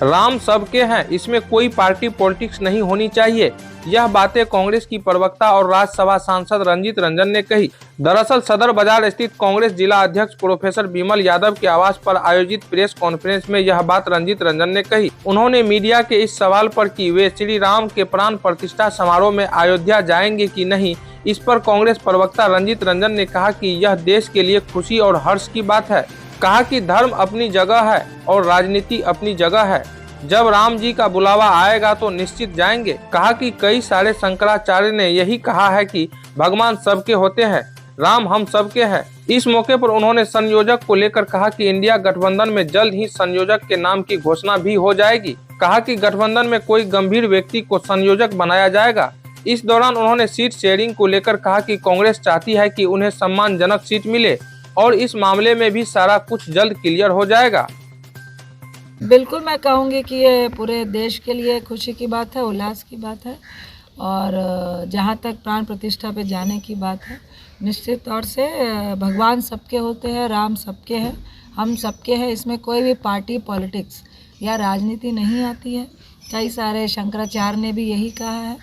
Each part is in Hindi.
राम सबके हैं, इसमें कोई पार्टी पॉलिटिक्स नहीं होनी चाहिए। यह बातें कांग्रेस की प्रवक्ता और राज्यसभा सांसद रंजीत रंजन ने कही। दरअसल सदर बाजार स्थित कांग्रेस जिला अध्यक्ष प्रोफेसर विमल यादव के आवास पर आयोजित प्रेस कॉन्फ्रेंस में यह बात रंजीत रंजन ने कही। उन्होंने मीडिया के इस सवाल पर कि वे श्री राम के प्राण प्रतिष्ठा समारोह में अयोध्या जाएंगे कि नहीं, इस पर कांग्रेस प्रवक्ता रंजीत रंजन ने कहा कि यह देश के लिए खुशी और हर्ष की बात है। कहा कि धर्म अपनी जगह है और राजनीति अपनी जगह है। जब राम जी का बुलावा आएगा तो निश्चित जाएंगे। कहा कि कई सारे शंकराचार्य ने यही कहा है कि भगवान सबके होते हैं, राम हम सबके हैं। इस मौके पर उन्होंने संयोजक को लेकर कहा कि इंडिया गठबंधन में जल्द ही संयोजक के नाम की घोषणा भी हो जाएगी। कहा कि गठबंधन में कोई गंभीर व्यक्ति को संयोजक बनाया जाएगा। इस दौरान उन्होंने सीट शेयरिंग को लेकर कहा कि कांग्रेस चाहती है कि उन्हें सम्मानजनक सीट मिले और इस मामले में भी सारा कुछ जल्द क्लियर हो जाएगा। बिल्कुल मैं कहूँगी कि ये पूरे देश के लिए खुशी की बात है, उल्लास की बात है। और जहाँ तक प्राण प्रतिष्ठा पे जाने की बात है, निश्चित तौर से भगवान सबके होते हैं, राम सबके हैं, हम सबके हैं। इसमें कोई भी पार्टी पॉलिटिक्स या राजनीति नहीं आती है। कई सारे शंकराचार्य ने भी यही कहा है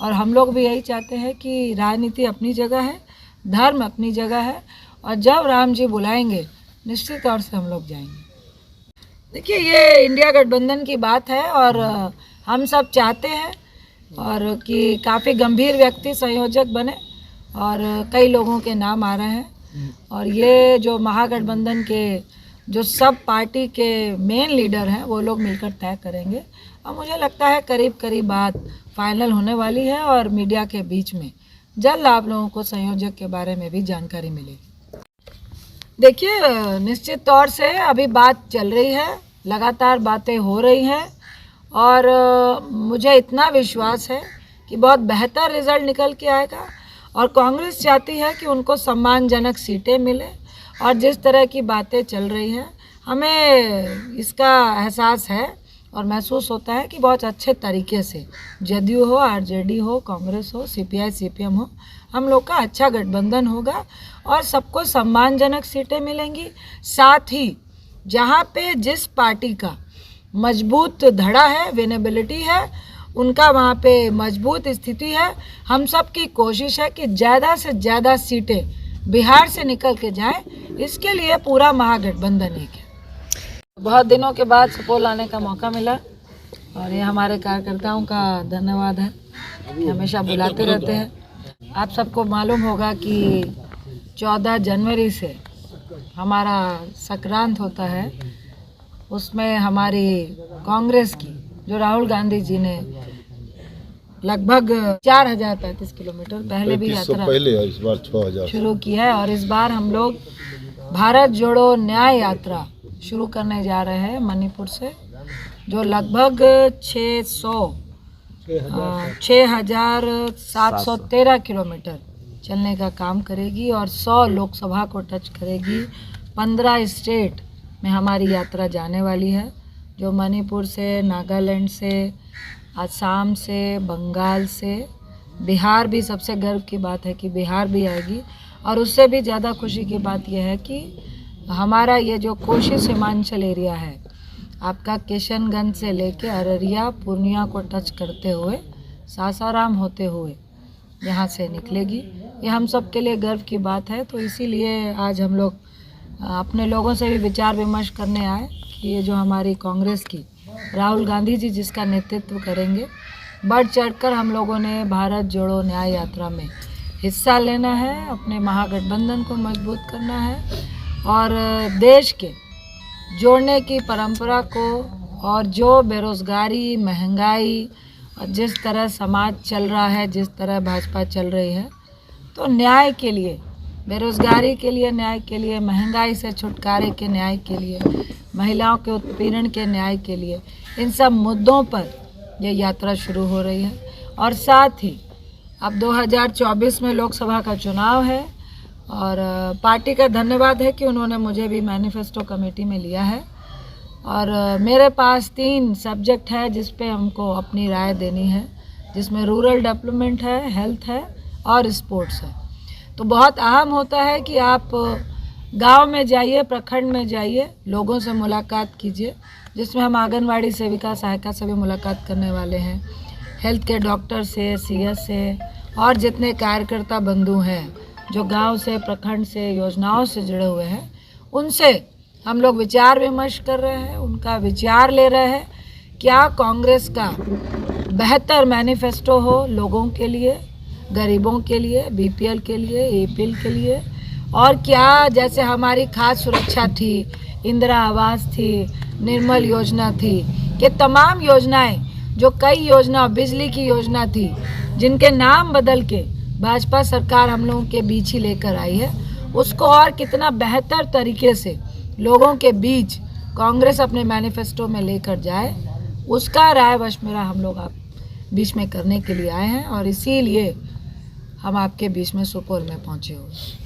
और हम लोग भी यही चाहते हैं कि राजनीति अपनी जगह है, धर्म अपनी जगह है और जब राम जी बुलाएंगे निश्चित तौर से हम लोग जाएंगे। देखिए, ये इंडिया गठबंधन की बात है और हम सब चाहते हैं और कि काफ़ी गंभीर व्यक्ति संयोजक बने और कई लोगों के नाम आ रहे हैं और ये जो महागठबंधन के जो सब पार्टी के मेन लीडर हैं वो लोग मिलकर तय करेंगे और मुझे लगता है करीब करीब बात फाइनल होने वाली है और मीडिया के बीच में जल्द आप लोगों को संयोजक के बारे में भी जानकारी मिलेगी। देखिए, निश्चित तौर से अभी बात चल रही है, लगातार बातें हो रही हैं और मुझे इतना विश्वास है कि बहुत बेहतर रिज़ल्ट निकल के आएगा और कांग्रेस चाहती है कि उनको सम्मानजनक सीटें मिले और जिस तरह की बातें चल रही हैं हमें इसका एहसास है और महसूस होता है कि बहुत अच्छे तरीके से जदयू हो, आरजेडी हो, कांग्रेस हो, सीपीआई सीपीएम हो, हम लोग का अच्छा गठबंधन होगा और सबको सम्मानजनक सीटें मिलेंगी। साथ ही जहाँ पे जिस पार्टी का मजबूत धड़ा है, विनेबिलिटी है, उनका वहाँ पे मजबूत स्थिति है। हम सब की कोशिश है कि ज़्यादा से ज़्यादा सीटें बिहार से निकल के जाएं, इसके लिए पूरा महागठबंधन एक है। बहुत दिनों के बाद सुपौल आने का मौका मिला और ये हमारे कार्यकर्ताओं का धन्यवाद है कि हमेशा बुलाते रहते हैं। आप सबको मालूम होगा कि 14 जनवरी से हमारा संक्रांत होता है, उसमें हमारी कांग्रेस की जो राहुल गांधी जी ने लगभग 4035 किलोमीटर पहले भी यात्रा इस बार 6000 शुरू की है और इस बार हम लोग भारत जोड़ो न्याय यात्रा शुरू करने जा रहे हैं मणिपुर से, जो लगभग 6713 किलोमीटर चलने का काम करेगी और 100 लोकसभा को टच करेगी। 15 स्टेट में हमारी यात्रा जाने वाली है, जो मणिपुर से, नागालैंड से, असम से, बंगाल से, बिहार भी सबसे गर्व की बात है कि बिहार भी आएगी। और उससे भी ज़्यादा खुशी की बात यह है कि हमारा ये जो कोशी सीमांचल एरिया है, आपका किशनगंज से लेके अररिया, पूर्णिया को टच करते हुए सासाराम होते हुए यहाँ से निकलेगी। ये हम सब के लिए गर्व की बात है। तो इसीलिए आज हम लोग अपने लोगों से भी विचार विमर्श करने आए कि ये जो हमारी कांग्रेस की राहुल गांधी जी जिसका नेतृत्व करेंगे, बढ़ चढ़कर हम लोगों ने भारत जोड़ो न्याय यात्रा में हिस्सा लेना है, अपने महागठबंधन को मजबूत करना है और देश के जोड़ने की परंपरा को और जो बेरोज़गारी, महंगाई और जिस तरह समाज चल रहा है, जिस तरह भाजपा चल रही है, तो न्याय के लिए, बेरोज़गारी के लिए न्याय के लिए, महंगाई से छुटकारे के न्याय के लिए, महिलाओं के उत्पीड़न के न्याय के लिए, इन सब मुद्दों पर ये यात्रा शुरू हो रही है। और साथ ही अब 2024 में लोकसभा का चुनाव है और पार्टी का धन्यवाद है कि उन्होंने मुझे भी मैनिफेस्टो कमेटी में लिया है और मेरे पास 3 सब्जेक्ट है जिस पे हमको अपनी राय देनी है, जिसमें रूरल डेवलपमेंट है, हेल्थ है और स्पोर्ट्स है। तो बहुत अहम होता है कि आप गांव में जाइए, प्रखंड में जाइए, लोगों से मुलाकात कीजिए, जिसमें हम आंगनवाड़ी सेविका सहायिका से भी मुलाकात करने वाले हैं, हेल्थ के डॉक्टर से, सीएस से और जितने कार्यकर्ता बंधु हैं जो गांव से, प्रखंड से, योजनाओं से जुड़े हुए हैं, उनसे हम लोग विचार विमर्श कर रहे हैं, उनका विचार ले रहे हैं। क्या कांग्रेस का बेहतर मैनिफेस्टो हो लोगों के लिए, गरीबों के लिए, बीपीएल के लिए, एपीएल के लिए, और क्या जैसे हमारी खाद्य सुरक्षा थी, इंदिरा आवास थी, निर्मल योजना थी, कि तमाम योजनाएं जो कई योजना, बिजली की योजना थी, जिनके नाम बदल के भाजपा सरकार हम लोगों के बीच ही लेकर आई है, उसको और कितना बेहतर तरीके से लोगों के बीच कांग्रेस अपने मैनिफेस्टो में लेकर जाए, उसका राय मशवरा हम लोग आप बीच में करने के लिए आए हैं और इसीलिए हम आपके बीच में सुपौल में पहुंचे हुए हैं।